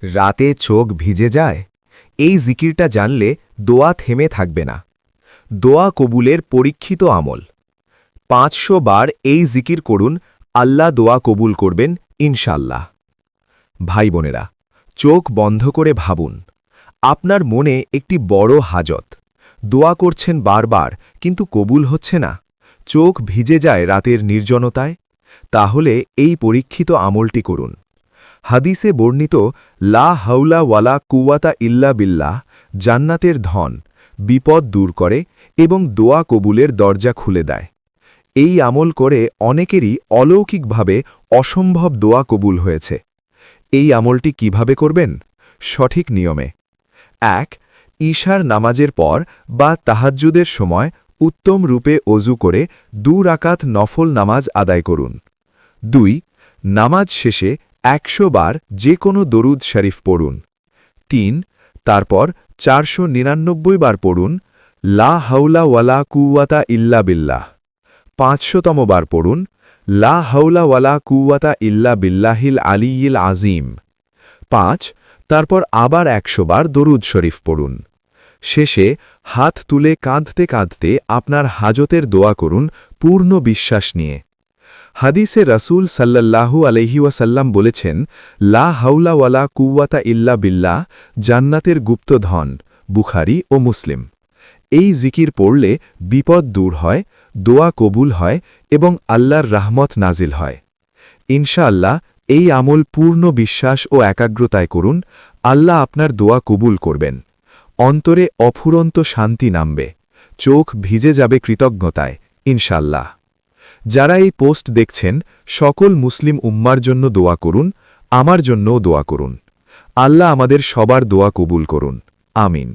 রাতে চোখ ভিজে যায়? এই জিকিরটা জানলে দোয়া থেমে থাকবে না। দোয়া কবুলের পরীক্ষিত আমল। ৫০০ বার এই জিকির করুন, আল্লাহ দোয়া কবুল করবেন ইনশাল্লাহ। ভাই বোনেরা, চোখ বন্ধ করে ভাবুন, আপনার মনে একটি বড় হাজত। দোয়া করছেন বারবার, কিন্তু কবুল হচ্ছে না। চোখ ভিজে যায় রাতের নির্জনতায়। তাহলে এই পরীক্ষিত আমলটি করুন। হাদিসে বর্ণিত লা হাউলা ওয়ালা কুওয়াতা ইল্লা বিল্লাহ জান্নাতের ধন, বিপদ দূর করে এবং দোয়া কবুলের দরজা খুলে দেয়। এই আমল করে অনেকেরই অলৌকিকভাবে অসম্ভব দোয়া কবুল হয়েছে। এই আমলটি কিভাবে করবেন? সঠিক নিয়মে। ১. ঈশার নামাজের পর বা তাহাজ্জুদের সময় উত্তম রূপে অজু করে ২ রাকাত নফল নামাজ আদায় করুন। ২. নামাজ শেষে ১০০ বার যে কোনো দরুদ শরীফ পড়ুন। ৩. তারপর ৪৯৯ বার পড়ুন লা হাউলা ওয়ালা কুওয়াতা ইল্লা বিল্লাহ। ৫০০তম বার পড়ুন লা হাউলা ওয়ালা কুওয়াতা ইল্লা বিল্লাহিল আলিয়্যিল আযীম। ৫. তারপর আবার ১০০ বার দরুদ শরীফ পড়ুন। শেষে হাত তুলে কাঁদতে কাঁদতে আপনার হাজতের দোয়া করুন পূর্ণ বিশ্বাস নিয়ে। হাদিসে রাসূল সাল্লাল্লাহু আলাইহি ওয়াসাল্লাম বলেছেন, লা হাউলা ওয়ালা কুওয়াতা ইল্লা বিল্লাহ জান্নাতের গুপ্তধন। বুখারী ও মুসলিম। এই জিকির পড়লে বিপদ দূর হয়, দোয়া কবুল হয় এবং আল্লাহর রাহমত নাজিল হয়। ইনশাআল্লাহ এই আমল পূর্ণ বিশ্বাস ও একাগ্রতায় করুন, আল্লাহ আপনার দোয়া কবুল করবেন। অন্তরে অফুরন্ত শান্তি নামবে, চোখ ভিজে যাবে কৃতজ্ঞতায় ইনশাআল্লাহ। যারা এই পোস্ট দেখছেন, সকল মুসলিম উম্মার জন্য দোয়া করুন, আমার জন্যও দোয়া করুন। আল্লাহ আমাদের সবার দোয়া কবুল করুন। আমিন।